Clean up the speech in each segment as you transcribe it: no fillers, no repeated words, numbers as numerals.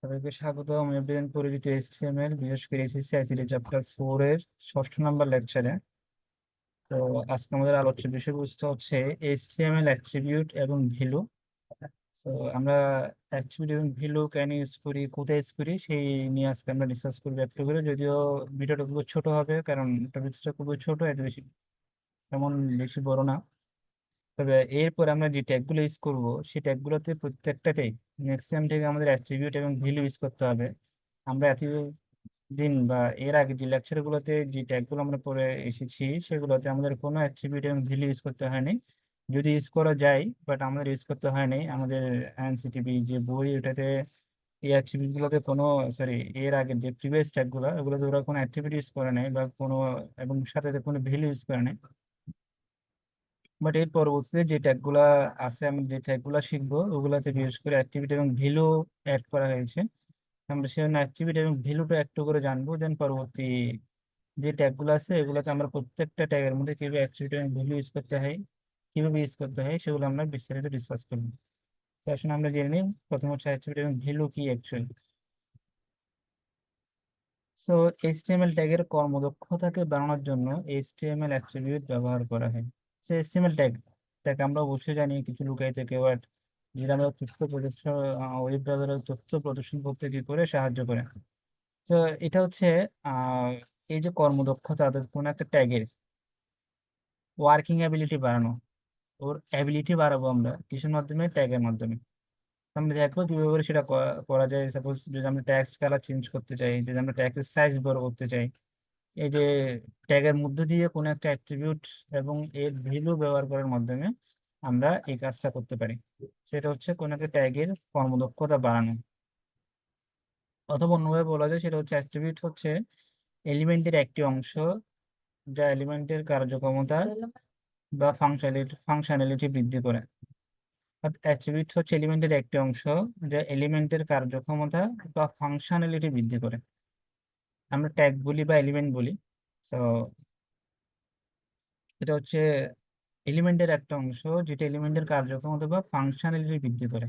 সবাইকে স্বাগত। আমি এভরিথিং পরিচিত এইচটিএমএল, বিশেষ করে এসএসসি আইসিটি চ্যাপ্টার 4 এর 6ষ্ঠ নম্বর লেকচারে। তো আজকে আমাদের আলোচ্য বিষয়বস্তু হচ্ছে এইচটিএমএল অ্যাট্রিবিউট এবং ভ্যালু। তো আমরা অ্যাট্রিবিউট এবং ভ্যালু কেন ইউজ করি, কোথায় ইউজ করি, সেই নিয়ে আজকে আমরা ডিসকাস করবো একটু করে। যদিও ভিডিওটা খুব ছোট হবে, কারণ টপিক্সটা খুবই ছোট, এত বেশি তেমন বেশি বড় না। তবে এরপর আমরা যে ট্যাগগুলো ইউজ করব, সেই ট্যাগগুলোতে প্রত্যেকটাতেই ম্যাক্সিমাম ট্যাগে আমাদের অ্যাট্রিবিউট এবং ভ্যালু ইউজ করতে হবে। আমরা এতদিন বা এর আগে যে লেকচারগুলোতে যে ট্যাগগুলো আমরা পড়ে এসেছি, সেগুলোতে আমাদের কোনো অ্যাট্রিবিউট এবং ভ্যালু ইউজ করতে হয়নি। যদি ইউজ করা যায়, বাট আমাদের ইউজ করতে হয়নি। আমাদের এনসিটিবি যে বই, ওটাতে এই অ্যাট্রিবিউট গুলোতে কোনো, সরি, এর আগের যে প্রিভিয়াস ট্যাগগুলো, ওগুলোতে ওরা কোনো অ্যাট্রিবিউট ইউজ করে নাই বা কোনো, এবং সাথে সাথে কোনো ভ্যালু ইউজ করে নাই। বাট এর পরবর্তীতে যে ট্যাগগুলা আছে, আমি যে ট্যাগগুলা শিখবো, ওগুলাতে বিশেষ করে অ্যাক্টিভিটি এবং ভ্যালু অ্যাড করা হয়েছে। আমরা সেজন্য অ্যাক্টিভিটি এবং ভ্যালুটা একটু করে জানবো। দেন পরবর্তী যে ট্যাগগুলো আছে, এগুলোতে আমরা প্রত্যেকটা ট্যাগের মধ্যে কিভাবে অ্যাক্টিভিটি এবং ভ্যালু ইউজ করতে হয়, কিভাবে ইউজ করতে হয়, সেগুলো আমরা বিস্তারিত ডিসকাস করবো। তো আসলে আমরা জেনে নিই প্রথম হচ্ছে অ্যাক্টিভিটি এবং ভ্যালু কি অ্যাকচুয়ালি। সো এইচটিএমএল ট্যাগের কর্মদক্ষতাকে বাড়ানোর জন্য এইচটিএমএল অ্যাট্রিবিউট ব্যবহার করা হয়। সো এইচটিএমএল ট্যাগ আমরা অবশ্যই জানি কিছু লুকায়িত কিওয়ার্ড, যেটা আমরা তথ্য প্রদর্শন, ওয়েব ব্রাউজারের তথ্য প্রদর্শন করতে কি করে সাহায্য করে। তো এটা হচ্ছে আহ এই যে কর্মদক্ষতা, অর্থাৎ কোনো একটা ট্যাগের ওয়ার্কিং অ্যাবিলিটি বাড়ানো, ওর অ্যাবিলিটি বাড়াবো আমরা কিসের মাধ্যমে? ট্যাগের মাধ্যমে। আমরা দেখবো কিভাবে করে সেটা করা যায়। সাপোজ যদি আমরা ট্যাক্স কালার চেঞ্জ করতে চাই, যদি আমরা ট্যাক্সের সাইজ বড় করতে চাই, এই যে ট্যাগের মধ্য দিয়ে কোনো একটা অ্যাট্রিবিউট এবং এর ভ্যালু ব্যবহার করার মাধ্যমে আমরা এই কাজটা করতে পারি। সেটা হচ্ছে কোনো একটা ট্যাগের কর্মদক্ষতা বাড়ানো। অথবা অন্যভাবে বলা যায়, সেটা হচ্ছে অ্যাট্রিবিউট হচ্ছে এলিমেন্টের একটি অংশ যা এলিমেন্টের কার্যক্ষমতা বা ফাংশনালিটি বৃদ্ধি করে। অ্যাট্রিবিউট হচ্ছে এলিমেন্টের একটি অংশ যা এলিমেন্টের কার্যক্ষমতা বা ফাংশনালিটি বৃদ্ধি করে। আমরা ট্যাগ বলি বা এলিমেন্ট বলি। তো এটা হচ্ছে এলিমেন্টের একটা অংশ যেটা এলিমেন্টের কার্যক্ষমতা বা ফাংশনালিটি বৃদ্ধি করে।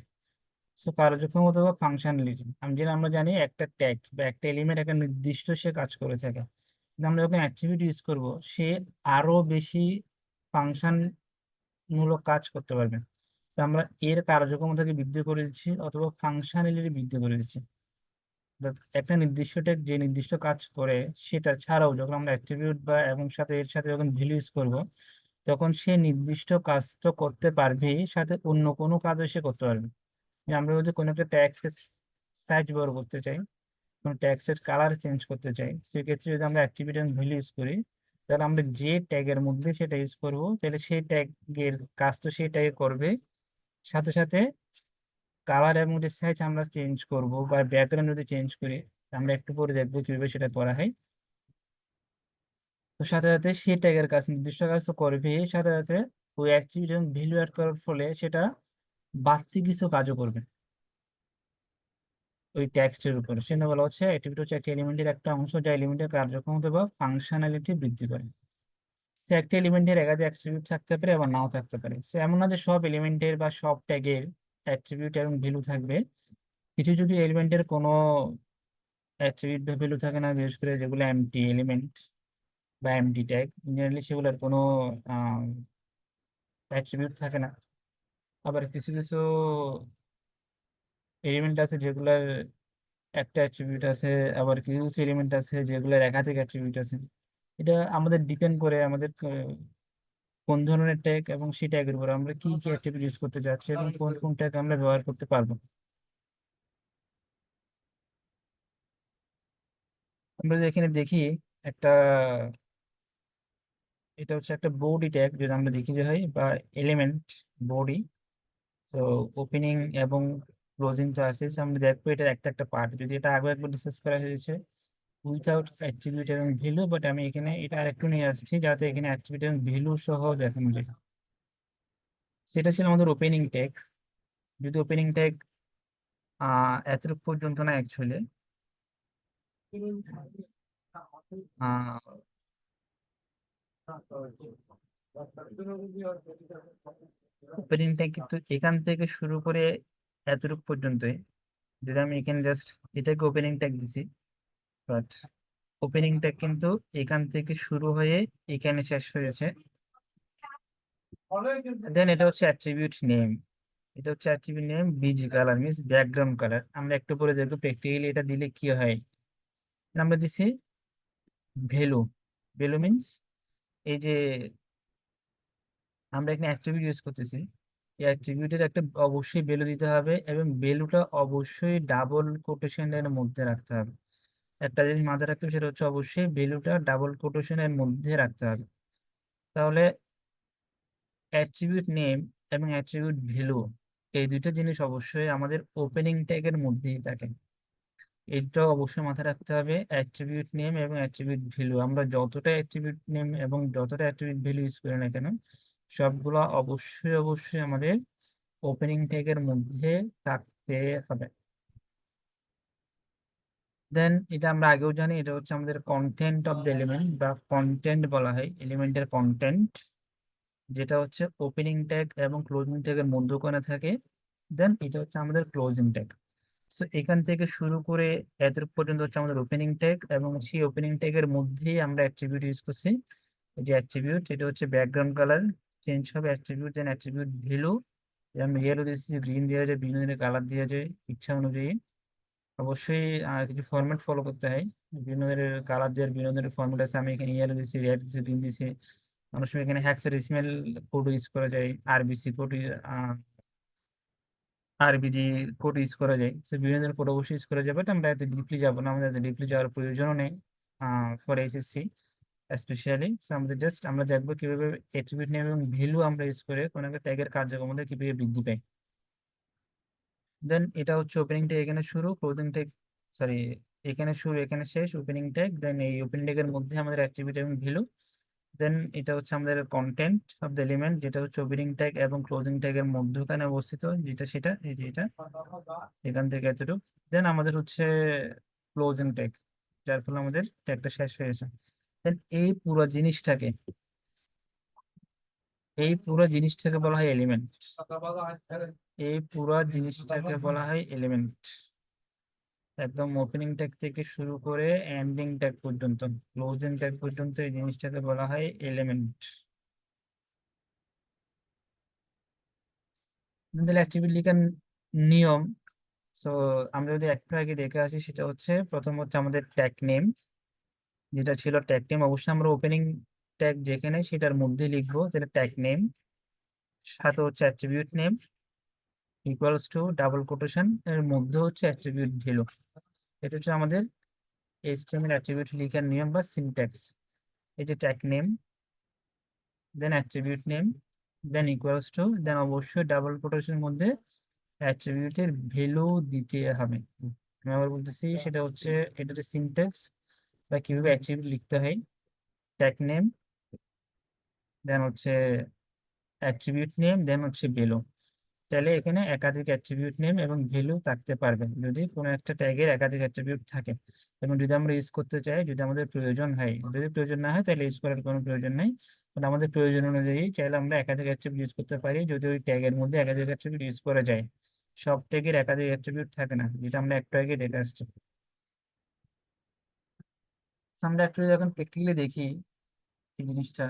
সো কার্যক্ষমতা বা ফাংশনালিটি, আমরা জানি একটা ট্যাগ বা একটা এলিমেন্ট একটা নির্দিষ্ট সে কাজ করে থাকে। কিন্তু আমরা যখন অ্যাট্রিবিউট ইউজ করব, সে আরো বেশি ফাংশন মূলক কাজ করতে পারবে। তো আমরা এর কার্যক্ষমতাকে বৃদ্ধি করে দিচ্ছি অথবা ফাংশনালিটি বৃদ্ধি করে দিচ্ছি। অর্থাৎ একটা নির্দিষ্ট ট্যাগ যে নির্দিষ্ট কাজ করে, সেটা ছাড়াও যখন আমরা অ্যাট্রিবিউট বা এবং সাথে এর সাথে যখন ভ্যালু ইউজ করব, তখন সে নির্দিষ্ট কাজ তো করতে পারবেই, সাথে অন্য কোনো কাজও সে করতে পারবে। যে আমরা যদি কোনো একটা ট্যাক্সের সাইজ বড় করতে চাই, কোনো ট্যাক্সের কালার চেঞ্জ করতে চাই, সেক্ষেত্রে যদি আমরা অ্যাক্টিভিটি এবং ভ্যালু ইউজ করি, তাহলে আমরা যে ট্যাগের মধ্যে সেটা ইউজ করব, তাহলে সেই ট্যাগের কাজ তো সেই ট্যাগে করবে, সাথে সাথে কালার এবং যে সাইজ আমরা চেঞ্জ করব বা ব্যাকগ্রাউন্ড যদি চেঞ্জ করি, আমরা একটু পরে দেখবো কিভাবে সেটা করা হয়। তো সাথে সাথে সেই ট্যাগের কাজ, নির্দিষ্ট কাজ তো করবে, সাথে সাথে ওই অ্যাক্টিভিটি এবং ভ্যালু অ্যাড করার ফলে সেটা বাড়তি কিছু কাজও করবে ওই টেক্সটের উপরে। সেটা বলা হচ্ছে অ্যাট্রিবিউট হচ্ছে একটা এলিমেন্টের একটা অংশ যা এলিমেন্টের কার্যক্ষমতা বা ফাংশনালিটি বৃদ্ধি করে। সে একটা এলিমেন্টের একাধিক অ্যাট্রিবিউট থাকতে পারে, আবার নাও থাকতে পারে। সে এমন না যে সব এলিমেন্টের বা সব ট্যাগের অ্যাট্রিবিউট এবং ভ্যালু থাকবে। কিছু কিছু এলিমেন্টের কোনো অ্যাট্রিবিউট বা ভ্যালু থাকে না, বিশেষ করে যেগুলো এমটি এলিমেন্ট বা এমটি ট্যাগ, জেনারেলি সেগুলোর কোনো অ্যাট্রিবিউট থাকে না। আবার কিছু কিছু এলিমেন্ট আছে যেগুলোর একটা অ্যাট্রিবিউট আছে, আবার কিছু কিছু এলিমেন্ট আছে যেগুলোর একাধিক অ্যাট্রিবিউট আছে। এটা আমাদের ডিপেন্ড করে আমাদের কোন ধরনের ট্যাগ এবং সেই ট্যাগের উপর আমরা কি কি অ্যাট্রিবিউট ইউজ করতে যাচ্ছি এবং কোন কোন ট্যাগ আমরা ব্যবহার করতে পারবো। আমরা যে এখানে দেখি একটা, এটা হচ্ছে একটা বডি ট্যাগ, যদি আমরা দেখি যে হয় বা এলিমেন্ট বডি। তো ওপেনিং এবং ক্লোজিং তো আছে, so আমরা দেখবো এটার একটা একটা পার্ট, যদি এটা আগে একবার ডিসকাস করা হয়েছে উইথাউট অ্যাট্রিবিউট এবং ভ্যালু, বাট আমি এখানে এটা আরেকটু নিয়ে আসছি যাতে এখানে অ্যাট্রিবিউট এবং ভ্যালু সহ দেখানো যায়। সেটা ছিল আমাদের ওপেনিং ট্যাগ। যদি ওপেনিং ট্যাগ এতটুকু পর্যন্ত না, অ্যাকচুয়ালি ওপেনিং ট্যাগ কিন্তু এখান থেকে শুরু করে এতটুকু পর্যন্তই। যদি আমি এখানে জাস্ট এটাকে ওপেনিং ট্যাগ দিছি, বাট ওপেনিং ট্যাগ কিন্তু এখান থেকে শুরু হয়ে এখানে শেষ হয়েছে। দেন এটা হচ্ছে অ্যাট্রিবিউট নেম। এটা হচ্ছে attribute name busy colour means background colour. আমরা একটু পরে দেখবো প্র্যাকটিক্যালি এটা দিলে কি হয়। আমরা দিছি ভ্যালু। ভ্যালু মিন্স এই যে আমরা এখানে অ্যাট্রিবিউট ইউজ করতেছি, এই অ্যাট্রিবিউটের একটা অবশ্যই ভ্যালু দিতে হবে এবং ভ্যালুটা অবশ্যই ডাবল কোটেশনের মধ্যে রাখতে হবে। একটা জিনিস মাথায় রাখতে হবে, সেটা হচ্ছে অবশ্যই ভ্যালুটা ডাবল কোটেশনের মধ্যে রাখতে হবে। তাহলে অ্যাট্রিবিউট নেম এবং অ্যাট্রিবিউট ভ্যালু এই দুইটা জিনিস অবশ্যই আমাদের ওপেনিং ট্যাগের মধ্যেই থাকে। এটা অবশ্যই মাথায় রাখতে হবে। অ্যাট্রিবিউট নেম এবং অ্যাট্রিবিউট ভ্যালু, আমরা যতটা অ্যাট্রিবিউট নেম এবং যতটা অ্যাট্রিবিউট ভ্যালু ইউজ করি না কেন, সবগুলো অবশ্যই অবশ্যই আমাদের ওপেনিং ট্যাগের মধ্যে থাকতে হবে। দেন এটা আমরা আগেও জানি, এটা হচ্ছে আমাদের কন্টেন্ট অফ দ্য এলিমেন্ট বা কন্টেন্ট বলা হয় এলিমেন্টের কন্টেন্ট, যেটা হচ্ছে ওপেনিং ট্যাগ এবং ক্লোজিং ট্যাগের মধ্যখানে থাকে। দেন এটা হচ্ছে আমাদের ক্লোজিং ট্যাগ। সো এখান থেকে শুরু করে এতটুকু পর্যন্ত হচ্ছে আমাদের ওপেনিং ট্যাগ, এবং সেই ওপেনিং ট্যাগের মধ্যেই আমরা অ্যাট্রিবিউট ইউজ করছি। এই যে অ্যাট্রিবিউট, এটা হচ্ছে ব্যাকগ্রাউন্ড কালার চেঞ্জ হবে অ্যাট্রিবিউট, দেন অ্যাট্রিবিউট ভ্যালু, যেমন ইয়েলো দিয়েছি, গ্রিন দেওয়া যায়, বিভিন্ন ধরনের কালার দেওয়া যায় ইচ্ছা অনুযায়ী। অবশ্যই কিছু ফরম্যাট ফলো করতে হয়, বিভিন্ন ধরনের কালার দেওয়ার বিভিন্ন ধরনের ফরম্যাট আছে। আমি এখানে ইয়েলো দিয়েছি, রেড দিয়েছি, গ্রিন দিয়েছি। অনেক সময় এখানে হেক্সাডেসিমাল কোড ইউজ করা যায়, আরবিসি কোড, আরবিজি কোড ইউজ করা যায়। তো বিভিন্ন ধরনের কোড অবশ্যই ইউজ করা যায়, বাট আমরা এত ডিপলি যাবো না, আমাদের এত ডিপলি যাওয়ার প্রয়োজনও নেই ফর এসএসসি স্পেশালি। আমাদের জাস্ট আমরা দেখবো কিভাবে অ্যাট্রিবিউট নেম এবং ভ্যালু আমরা ইউজ করে কোনো একটা ট্যাগের কার্যক্ষমতা কিভাবে বৃদ্ধি পায়। দেন এটা হচ্ছে ওপেনিং ট্যাগ, এখানে শুরু, ক্লোজিং ট্যাগ, সরি, এখানে শুরু এখানে শেষ, ওপেনিং ট্যাগ। দেন এই ওপেনিং ট্যাগের মধ্যে আমাদের অ্যাট্রিবিউট এবং ভ্যালু। দেন এটা হচ্ছে আমাদের কন্টেন্ট অফ দ্য এলিমেন্ট, যেটা হচ্ছে ওপেনিং ট্যাগ এবং ক্লোজিং ট্যাগের মধ্যখানে অবস্থিত, যেটা সেটা এই যে এটা এখান থেকে এতটুকু। দেন আমাদের হচ্ছে ক্লোজিং ট্যাগ, যার ফলে আমাদের ট্যাগটা শেষ হয়েছে। দেন এই পুরো জিনিসটাকে বলা হয় এলিমেন্ট। এই পুরো জিনিসটাকে বলা হয় এলিমেন্ট, একদম ওপেনিং ট্যাগ থেকে শুরু করে এন্ডিং ট্যাগ পর্যন্ত, ক্লোজিং ট্যাগ পর্যন্ত এই জিনিসটাকে বলা হয় এলিমেন্ট। আমাদের অ্যাট্রিবিউট লেখার নিয়ম। সো আমরা যদি একটু আগে দেখে আসি, সেটা হচ্ছে প্রথম হচ্ছে আমাদের ট্যাগ নেম, যেটা ছিল ট্যাগ নেম, অবশ্যই আমরা ওপেনিং ট্যাগ যেখানে সেটার মধ্যে লিখবো, যেটা ট্যাগ নেম। সাথে হচ্ছে attribute name equals to double quotation এর মধ্যে হচ্ছে অ্যাট্রিবিউট ভ্যালু। এটা হচ্ছে আমাদের এইচটিএমএল অ্যাট্রিবিউট লেখার নিয়ম বা সিনট্যাক্স। এই যে tag name, then attribute name, then equals to, then অবশ্যই ডাবল কোটেশনের মধ্যে অ্যাট্রিবিউটের ভ্যালু দিতে হবে। আমি আবার বলতেছি, সেটা হচ্ছে এটা হচ্ছে সিনট্যাক্স বা কিভাবে অ্যাট্রিবিউট লিখতে হয়। ট্যাগ নেম, দেন হচ্ছে অ্যাট্রিবিউট নেম, দেন হচ্ছে ভ্যালু। তাহলে এখানে একাধিক অ্যাট্রিবিউট নেম এবং ভ্যালু থাকতে পারবে যদি কোনো একটা ট্যাগের একাধিক অ্যাট্রিবিউট থাকে, এবং যদি আমরা ইউজ করতে চাই, যদি আমাদের প্রয়োজন হয়। যদি প্রয়োজন না হয় তাহলে ইউজ করার কোনো প্রয়োজন নেই, কারণ আমাদের প্রয়োজন অনুযায়ী চাইলে আমরা একাধিক অ্যাট্রিবিউট ইউজ করতে পারি, যদি ওই ট্যাগের মধ্যে একাধিক অ্যাট্রিবিউট ইউজ করা যায়। সব ট্যাগের একাধিক অ্যাট্রিবিউট থাকে না, যেটা আমরা একটু আগে দেখে আসছি। So, আমরা একটু যখন প্র্যাকটিক্যালি দেখি এই জিনিসটা,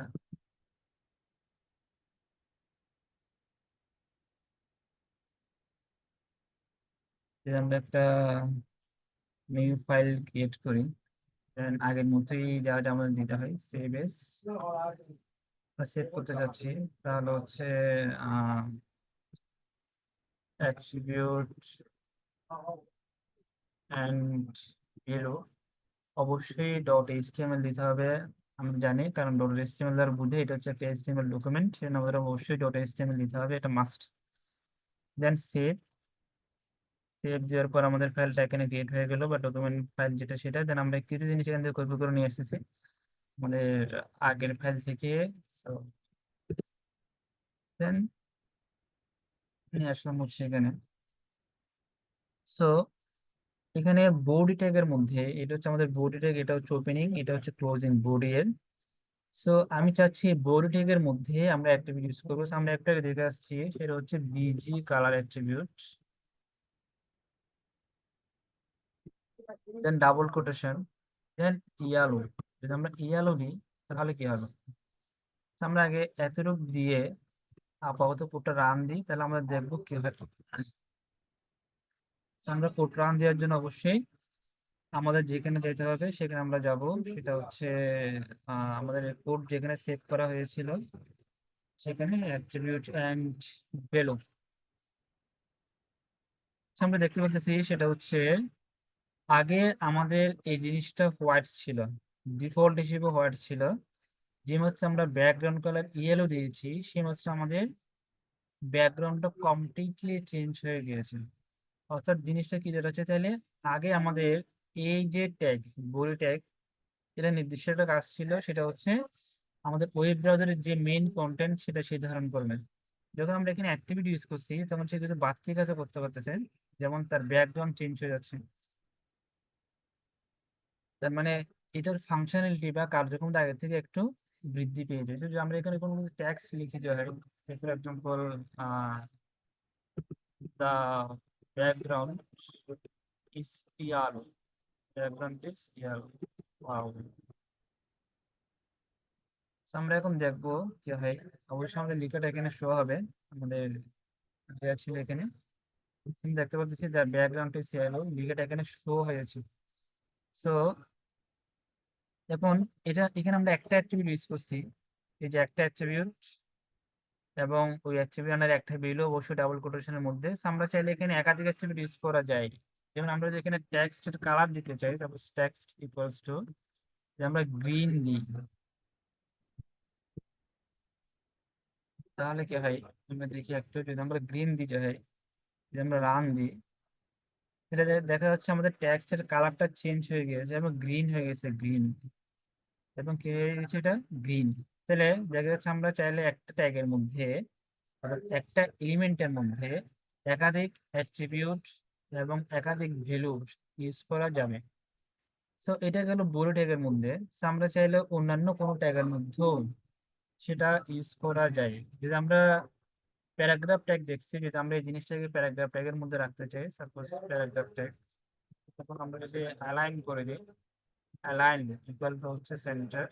যে আমরা একটা নিউ ফাইল ক্রিয়েট করি, then আগের মতোই যাওয়াটা আমাদের দিতে হয় সেভ এস, সেভ করতে যাচ্ছি। তাহলে হচ্ছে অ্যাট্রিবিউট অ্যান্ড ভ্যালু, অবশ্যই ডট এইচটিএমএল দিতে হবে। আমি জানি, কারণ ডট এইচটিএমএল দ্বারা বুঝে এটা হচ্ছে একটা এইচটিএমএল ডকুমেন্ট, সেজন্য আমাদের অবশ্যই ডট এইচটিএমএল দিতে হবে, এটা মাস্ট। দেন সেভ। সেভ দেওয়ার পর আমাদের ফাইলটা এখানে ক্রিয়েট হয়ে গেল, বা ডকুমেন্ট ফাইল যেটা সেটা। দেন আমরা কিছু জিনিস এখান থেকে কপি করে নিয়ে এসেছি আমাদের আগের ফাইল থেকে। সো দেন নিয়ে আসলাম হচ্ছে এখানে। সো এখানে বডি ট্যাগের মধ্যে, এটা হচ্ছে আমাদের বডি ট্যাগ, এটা হচ্ছে ওপেনিং, এটা হচ্ছে ক্লোজিং বডি এর। সো আমি চাচ্ছি বডি ট্যাগের মধ্যে আমরা অ্যাট্রিবিউট ইউজ করবো। So, আমরা একটা দেখে আসছি, সেটা হচ্ছে বিজি কালার অ্যাট্রিবিউট। দেন ডাবল কোটেশন, দেন ইয়ালো। যদি আমরা ইয়ালো দিই তাহলে কি হবে? তো আমরা আগে এতটুকু দিয়ে আপাতত কোডটা রান দিই, তাহলে আমরা দেখবো কি হয়। তো আমরা কোড রান দেওয়ার জন্য অবশ্যই আমাদের যেখানে যেতে হবে সেখানে আমরা যাব। সেটা হচ্ছে আমাদের কোড যেখানে সেভ করা হয়েছিল সেখানে অ্যাট্রিবিউট অ্যান্ড ভ্যালু। আমরা দেখতে পাচ্ছি সেটা হচ্ছে আগে আমাদের এই জিনিসটা হোয়াইট ছিল, ডিফল্ট হিসেবে হোয়াইট ছিল। যে মাত্র আমরা ব্যাকগ্রাউন্ড কালার ইয়েলো দিয়েছি সেই মাত্র আমাদের ব্যাকগ্রাউন্ডটা কমপ্লিটলি চেঞ্জ হয়ে গিয়েছে। অর্থাৎ জিনিসটা কি দাঁড়াচ্ছে তাহলে, আগে আমাদের এই যে ট্যাগ, বডি ট্যাগ, এটা নির্দিষ্ট একটা কাজ ছিল, সেটা হচ্ছে আমাদের ওয়েব ব্রাউজারের যে মেইন কন্টেন্ট সেটা সে ধারণ করবে। যখন আমরা এখানে অ্যাক্টিভিটি ইউজ করছি তখন সে কিছু বাড়তি কাজও করতে পারতেছে, যেমন তার ব্যাকগ্রাউন্ড চেঞ্জ হয়ে যাচ্ছে। তার মানে এটার ফাংশনালিটি বা কার্যক্ষমতা আগের থেকে একটু বৃদ্ধি পেয়েছে। যদি আমরা এখানে কোনো কিছু ট্যাক্স লিখে দেওয়া হয়, for example the background is yellow, background is yellow, wow. আমরা এখন দেখবো কি হয়। অবশ্যই আমাদের লেখাটা এখানে শো হবে, আমাদের দেওয়া ছিল এখানে। তুমি দেখতে পাচ্ছি যে ব্যাকগ্রাউন্ড ইজ ইয়ালো লেখাটা এখানে শো হয়েছে। সো এখন এটা এখানে আমরা একটা অ্যাট্রিবিউট ইউজ করছি, এই যে একটা অ্যাট্রিবিউট, এবং ওই অ্যাট্রিবিউটের একটা ভ্যালু অবশ্যই ডাবল কোটেশনের মধ্যে। So, আমরা চাইলে এখানে একাধিক অ্যাট্রিবিউট ইউজ করা যায়। যেমন আমরা যদি এখানে টেক্সটের কালার দিতে চাই, সাপোজ টেক্সট ইকুয়ালস টু, যে আমরা গ্রিন দিই তাহলে কি হয়? আমরা দেখি একটু, যদি আমরা গ্রিন দিতে হয়, যদি আমরা রান দিই, এটা দেখা যাচ্ছে আমাদের টেক্সটের কালারটা চেঞ্জ হয়ে গেছে এবং গ্রিন হয়ে গেছে, গ্রিন। এবং কি হয়ে গেছে এটা? গ্রিন। তাহলে দেখা যাচ্ছে আমরা চাইলে একটা ট্যাগের মধ্যে, অর্থাৎ একটা এলিমেন্টের মধ্যে একাধিক অ্যাট্রিবিউট এবং একাধিক ভ্যালু ইউজ করা যাবে। সো এটা গেল বড় ট্যাগের মধ্যে। So, আমরা চাইলে অন্যান্য কোনো ট্যাগের মধ্যেও সেটা ইউজ করা যায়। যদি আমরা প্যারাগ্রাফ ট্যাগ দেখছি, যদি আমরা এই জিনিসটাকে প্যারাগ্রাফ ট্যাগের মধ্যে রাখতে চাই, সাপোজ প্যারাগ্রাফ ট্যাগ, তখন আমরা যদি অ্যালাইন করে দিই, অ্যালাইন ইকুয়াল টু হচ্ছে সেন্টার,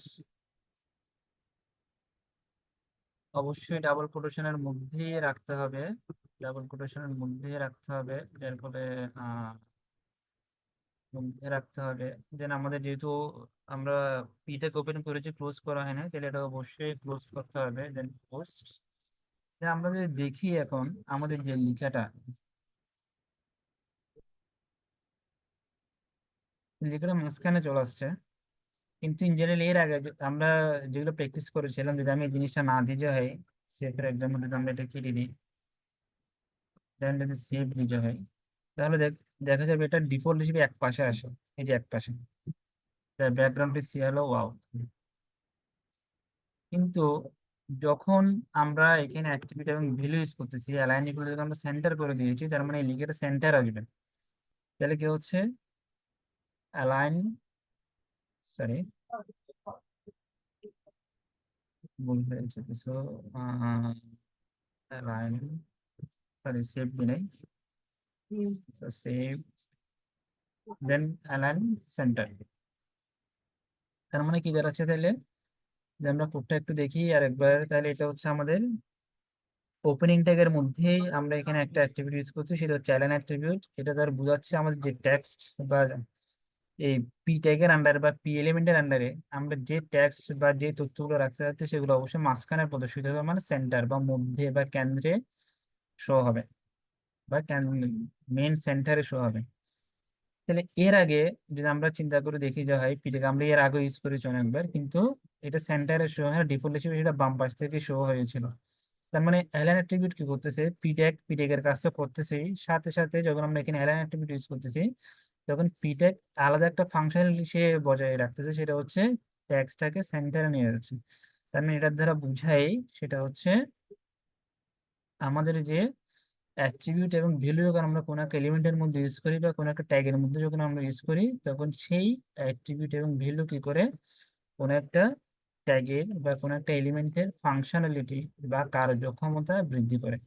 অবশ্যই ডাবল কোটেশনের মধ্যেই রাখতে হবে, ডাবল কোটেশনের মধ্যেই রাখতে হবে। এর ফলে মধ্যে রাখতে হবে। দেন আমাদের যেহেতু আমরা পিটেক ওপেন করেছি, ক্লোজ করা হয় না, তাহলে এটা অবশ্যই ক্লোজ করতে হবে। দেন পোস্ট। আমরা যদি দেখি এখন আমাদের যে লেখাটা, লেখাটা মাঝখানে চলে আসছে, কিন্তু ইন জেনারেল এর আগে আমরা যেগুলো প্র্যাকটিস করেছিলাম, যদি আমি এই জিনিসটা না দিতে হয়, সেফের এক্সাম্পল যদি আমরা এটা কেটে দিই, দেন যদি সেভ দিতে হয়, তাহলে দেখা যাবে এটা ডিফল্ট হিসেবে এক পাশে আসে। এই যে এক পাশে ব্যাকগ্রাউন্ডটি সি হলো, ওয়াও। কিন্তু যখন আমরা এখানে অ্যাক্টিভিটি এবং ভ্যালু ইউজ করতেছি, অ্যালাইন এগুলো যখন আমরা সেন্টার করে দিয়েছি, তার মানে এই লিখেটা সেন্টার আসবে। তাহলে কি হচ্ছে? অ্যালাইন, সরি, ভুল হয়েছে কিছু, অ্যালাইন, সরি সেভ দি নাই, সেভ, দেন অ্যালাইন সেন্টার। তার মানে কি দাঁড়াচ্ছে তাহলে? যে আমরা কোডটা একটু দেখি আর একবার, তাহলে এটা হচ্ছে আমাদের ওপেনিং ট্যাগের মধ্যেই আমরা এখানে একটা অ্যাট্রিবিউট ইউজ করছি, সেটা হচ্ছে অ্যালাইন অ্যাট্রিবিউট। এটা তার বোঝাচ্ছে আমাদের যে টেক্সট বা এই পি ট্যাগের আন্ডারে বা পি এলিমেন্টের আন্ডারে আমরা যে টেক্সট বা যে তথ্যগুলো রাখতে যাচ্ছি সেগুলো অবশ্যই মাঝখানে প্রদর্শিত হবে, মানে সেন্টার বা মধ্যে বা কেন্দ্রে শো হবে, বা মেন সেন্টারে শো হবে। তাহলে এর আগে যদি আমরা চিন্তা করে দেখি যে হয় পিটাকে আমরা এর আগে ইউজ করেছি অনেকবার, কিন্তু এটা সেন্টারে শো হয়, ডিফল্ট হিসেবে সেটা বাম পাশ থেকে শো হয়েছিল। তার মানে অ্যালাইন অ্যাট্রিবিউট কি করতেছে? পিটেক এর কাজটা করতেছেই, সাথে সাথে যখন আমরা এখানে অ্যালাইন অ্যাট্রিবিউট ইউজ করতেছি তখন পিটেক আলাদা একটা ফাংশনালিটি সে বজায় রাখতেছে, সেটা হচ্ছে ট্যাক্সটাকে সেন্টারে নিয়ে যাচ্ছে। তার মানে এটার দ্বারা বুঝাই সেটা হচ্ছে আমাদের যে অ্যাট্রিবিউট এবং ভ্যালু যখন আমরা কোনো একটা এলিমেন্টের মধ্যে ইউজ করি বা কোনো একটা ট্যাগের মধ্যে যখন আমরা ইউজ করি, তখন সেই অ্যাট্রিবিউট এবং ভ্যালু কি করে কোনো একটা ট্যাগের বা কোনো একটা এলিমেন্টের ফাংশনালিটি বা কার্যক্ষমতা বৃদ্ধি করে।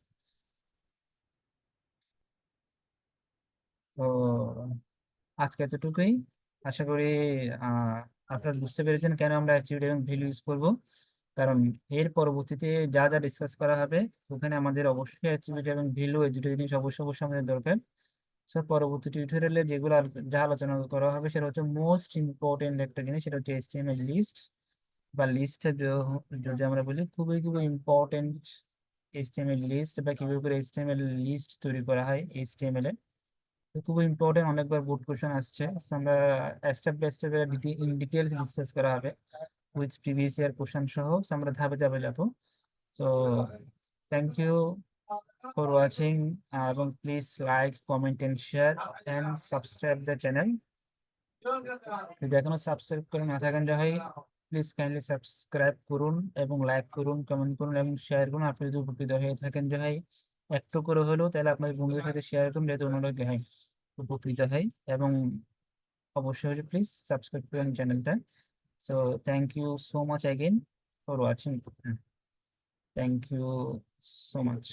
তো আজকে এতটুকুই। আশা করি আহ আপনারা বুঝতে পেরেছেন কেন আমরা অ্যাট্রিবিউট এবং ভ্যালু ইউজ করব। কারণ এর পরবর্তীতে যা যা ডিসকাস করা হবে ওখানে আমাদের অবশ্যই অ্যাট্রিবিউট এবং ভ্যালু এই দুটো জিনিস অবশ্যই অবশ্যই আমাদের দরকার। স্যার পরবর্তী টিউটোরিয়ালে যেগুলো যা আলোচনা করা হবে সেটা হচ্ছে মোস্ট ইম্পর্টেন্ট একটা জিনিস, সেটা হচ্ছে এইচটিএমএল লিস্ট বা লিস্ট। যদি আমরা বলি খুবই খুবই ইম্পর্টেন্ট এইচটিএমএল লিস্ট, বা কিভাবে করে এইচটিএমএল লিস্ট তৈরি করা হয় এইচটিএমএল এ, তো খুবই ইম্পর্টেন্ট। অনেকবার বোর্ড কোশ্চেন আসছে। So, আমরা step by step in details discuss করা হবে উইথ প্রিভিয়াস ইয়ার কোশ্চেন সহ। So, আমরা ধাপে ধাপে যাবো। So thank you for watching, এবং please like, comment and share and subscribe the channel. যদি এখনো সাবস্ক্রাইব করে না থাকেন যে হয়, প্লিজ কাইন্ডলি সাবস্ক্রাইব করুন এবং লাইক করুন, কমেন্ট করুন এবং শেয়ার করুন। আপনি যদি উপকৃত হয়ে থাকেন যে হয় একটু করে হলেও, তাহলে আপনার বন্ধুদের সাথে শেয়ার করুন যাতে অন্যরা হয় উপকৃত হয়। এবং অবশ্যই প্লিজ সাবস্ক্রাইব করুন চ্যানেলটা। So thank you so much again for watching. Thank you so much.